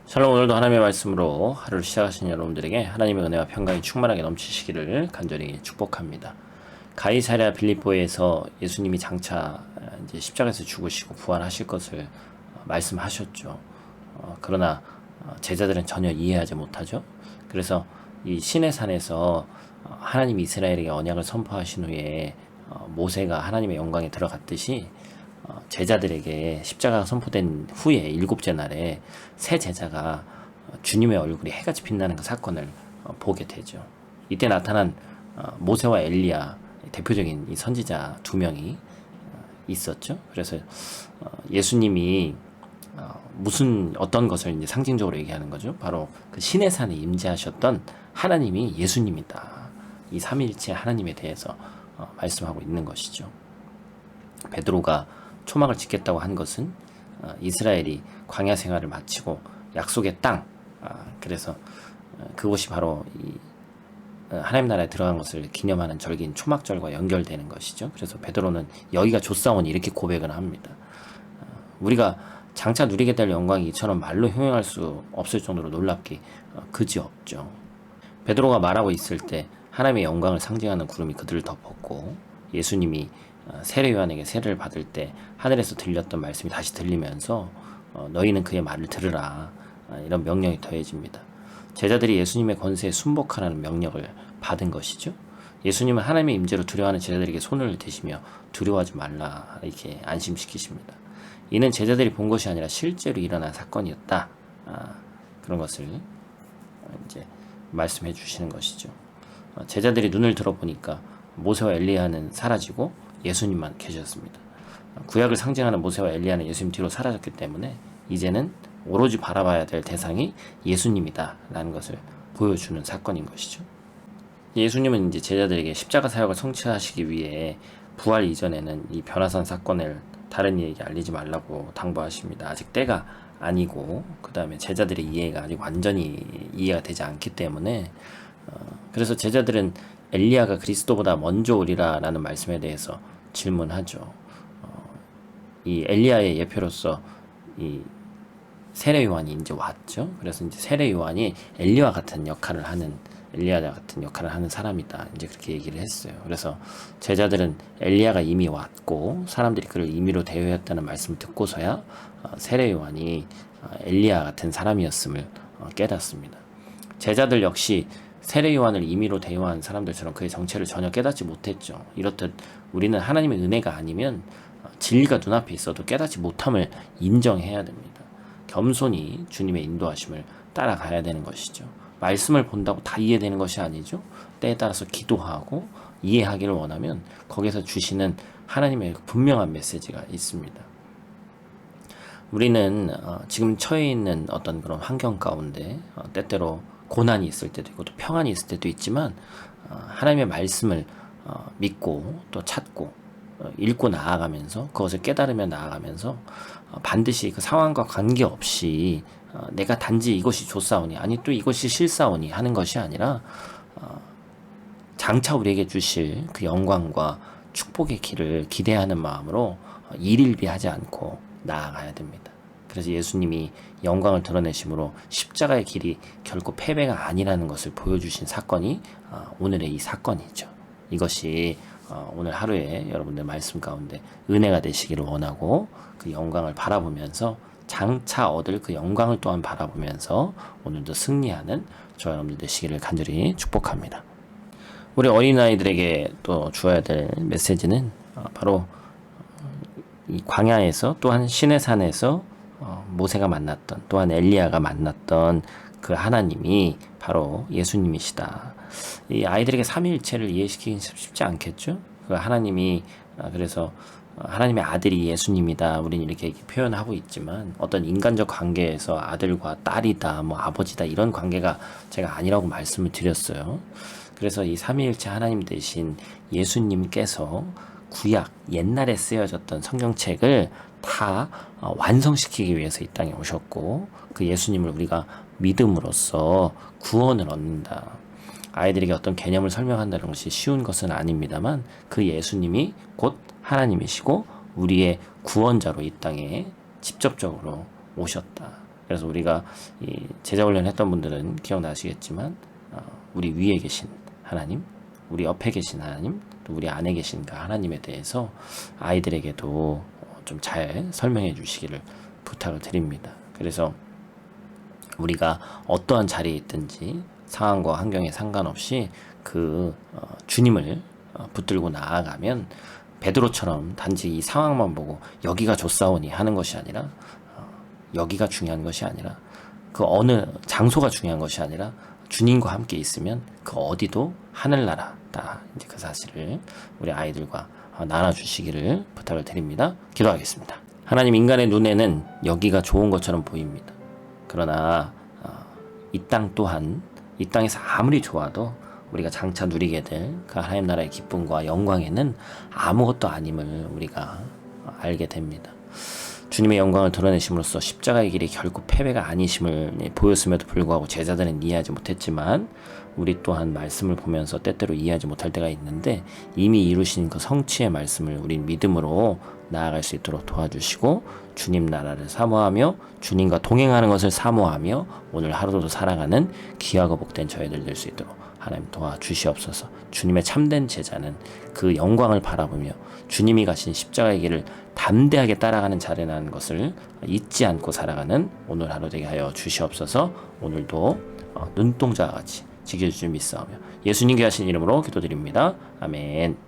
샬롬. 오늘도 하나님의 말씀으로 하루를 시작하신 여러분들에게 하나님의 은혜와 평강이 충만하게 넘치시기를 간절히 축복합니다. 가이사랴 빌립보에서 예수님이 장차 이제 십자가에서 죽으시고 부활하실 것을 말씀하셨죠. 그러나 제자들은 전혀 이해하지 못하죠. 그래서 이 시내산에서 하나님 이스라엘에게 언약을 선포하신 후에 모세가 하나님의 영광에 들어갔듯이 제자들에게 십자가가 선포된 후에 일곱째 날에 새 제자가 주님의 얼굴이 해같이 빛나는 그 사건을 보게 되죠. 이때 나타난 모세와 엘리야, 대표적인 이 선지자 두 명이 있었죠. 그래서 예수님이 무슨 어떤 것을 이제 상징적으로 얘기하는 거죠. 바로 그 시내산에 임재하셨던 하나님이 예수님이다. 이 삼위일체 하나님에 대해서 말씀하고 있는 것이죠. 베드로가 초막을 짓겠다고 한 것은 이스라엘이 광야 생활을 마치고 약속의 땅, 그래서 그곳이 바로 이 하나님 나라에 들어간 것을 기념하는 절기인 초막절과 연결되는 것이죠. 그래서 베드로는 여기가 좋사오니 이렇게 고백을 합니다. 우리가 장차 누리게 될 영광이 이처럼 말로 형용할 수 없을 정도로 놀랍기 그지없죠. 베드로가 말하고 있을 때 하나님의 영광을 상징하는 구름이 그들을 덮었고, 예수님이 세례 요한에게 세례를 받을 때 하늘에서 들렸던 말씀이 다시 들리면서 너희는 그의 말을 들으라, 이런 명령이 더해집니다. 제자들이 예수님의 권세에 순복하라는 명령을 받은 것이죠. 예수님은 하나님의 임재로 두려워하는 제자들에게 손을 대시며 두려워하지 말라, 이렇게 안심시키십니다. 이는 제자들이 본 것이 아니라 실제로 일어난 사건이었다, 그런 것을 이제 말씀해 주시는 것이죠. 제자들이 눈을 들어보니까 모세와 엘리야는 사라지고 예수님만 계셨습니다. 구약을 상징하는 모세와 엘리야는 예수님 뒤로 사라졌기 때문에 이제는 오로지 바라봐야 될 대상이 예수님이다 라는 것을 보여주는 사건인 것이죠. 예수님은 이제 제자들에게 십자가 사역을 성취하시기 위해 부활 이전에는 이 변화산 사건을 다른 이에게 알리지 말라고 당부하십니다. 아직 때가 아니고, 그 다음에 제자들의 이해가 아직 완전히 이해가 되지 않기 때문에 그래서 제자들은 엘리야가 그리스도보다 먼저 오리라 라는 말씀에 대해서 질문하죠. 이 엘리야의 예표로서 이 세례 요한이 이제 왔죠. 그래서 이제 세례 요한이 엘리야 같은 역할을 하는 사람이다, 이제 그렇게 얘기를 했어요. 그래서 제자들은 엘리야가 이미 왔고 사람들이 그를 임의로 대우했다는 말씀을 듣고서야 세례 요한이 엘리야 같은 사람이었음을 깨닫습니다. 제자들 역시 세례 요한을 임의로 대우한 사람들처럼 그의 정체를 전혀 깨닫지 못했죠. 이렇듯 우리는 하나님의 은혜가 아니면 진리가 눈앞에 있어도 깨닫지 못함을 인정해야 됩니다. 겸손히 주님의 인도하심을 따라가야 되는 것이죠. 말씀을 본다고 다 이해되는 것이 아니죠. 때에 따라서 기도하고 이해하기를 원하면 거기서 주시는 하나님의 분명한 메시지가 있습니다. 우리는 지금 처해 있는 어떤 그런 환경 가운데 때때로 고난이 있을 때도 있고 또 평안이 있을 때도 있지만 하나님의 말씀을 믿고 또 찾고 읽고 나아가면서 그것을 깨달으며 나아가면서 반드시 그 상황과 관계없이 내가 단지 이것이 좋사오니 아니 또 이것이 싫사오니 하는 것이 아니라 장차 우리에게 주실 그 영광과 축복의 길을 기대하는 마음으로 일일비하지 않고 나아가야 됩니다. 그래서 예수님이 영광을 드러내심으로 십자가의 길이 결코 패배가 아니라는 것을 보여주신 사건이 오늘의 이 사건이죠. 이것이 오늘 하루에 여러분들 말씀 가운데 은혜가 되시기를 원하고, 그 영광을 바라보면서 장차 얻을 그 영광을 또한 바라보면서 오늘도 승리하는 저와 여러분들 되시기를 간절히 축복합니다. 우리 어린아이들에게 또 주어야 될 메시지는 바로 이 광야에서 또한 시내산에서 모세가 만났던, 또한 엘리야가 만났던 그 하나님이 바로 예수님이시다. 이 아이들에게 삼위일체를 이해시키긴 쉽지 않겠죠. 그 하나님이 그래서 하나님의 아들이 예수님이다, 우리는 이렇게 표현하고 있지만 어떤 인간적 관계에서 아들과 딸이다, 뭐 아버지다, 이런 관계가 제가 아니라고 말씀을 드렸어요. 그래서 이 삼위일체 하나님 대신 예수님께서 구약 옛날에 쓰여졌던 성경책을 다 완성시키기 위해서 이 땅에 오셨고, 그 예수님을 우리가 믿음으로써 구원을 얻는다. 아이들에게 어떤 개념을 설명한다는 것이 쉬운 것은 아닙니다만 그 예수님이 곧 하나님이시고 우리의 구원자로 이 땅에 직접적으로 오셨다. 그래서 우리가 이 제자 훈련했던 분들은 기억나시겠지만 우리 위에 계신 하나님, 우리 옆에 계신 하나님, 또 우리 안에 계신 그 하나님에 대해서 아이들에게도 좀 잘 설명해 주시기를 부탁을 드립니다. 그래서 우리가 어떠한 자리에 있든지 상황과 환경에 상관없이 그 주님을 붙들고 나아가면 베드로처럼 단지 이 상황만 보고 여기가 좋사오니 하는 것이 아니라 여기가 중요한 것이 아니라 그 어느 장소가 중요한 것이 아니라 주님과 함께 있으면 그 어디도 하늘나라다. 이제 그 사실을 우리 아이들과 나눠주시기를 부탁을 드립니다. 기도하겠습니다. 하나님, 인간의 눈에는 여기가 좋은 것처럼 보입니다. 그러나 이 땅 또한 이 땅에서 아무리 좋아도 우리가 장차 누리게 될 그 하나님 나라의 기쁨과 영광에는 아무것도 아님을 우리가 알게 됩니다. 주님의 영광을 드러내심으로써 십자가의 길이 결코 패배가 아니심을 보였음에도 불구하고 제자들은 이해하지 못했지만 우리 또한 말씀을 보면서 때때로 이해하지 못할 때가 있는데 이미 이루신 그 성취의 말씀을 우린 믿음으로 나아갈 수 있도록 도와주시고 주님 나라를 사모하며 주님과 동행하는 것을 사모하며 오늘 하루도 살아가는 귀하고 복된 저희들 될 수 있도록 하나님 도와주시옵소서. 주님의 참된 제자는 그 영광을 바라보며 주님이 가신 십자가의 길을 담대하게 따라가는 자리라는 것을 잊지 않고 살아가는 오늘 하루 되게 하여 주시옵소서. 오늘도 눈동자와 같이 지켜주실 줄 믿사오며 예수님께 하신 이름으로 기도드립니다. 아멘.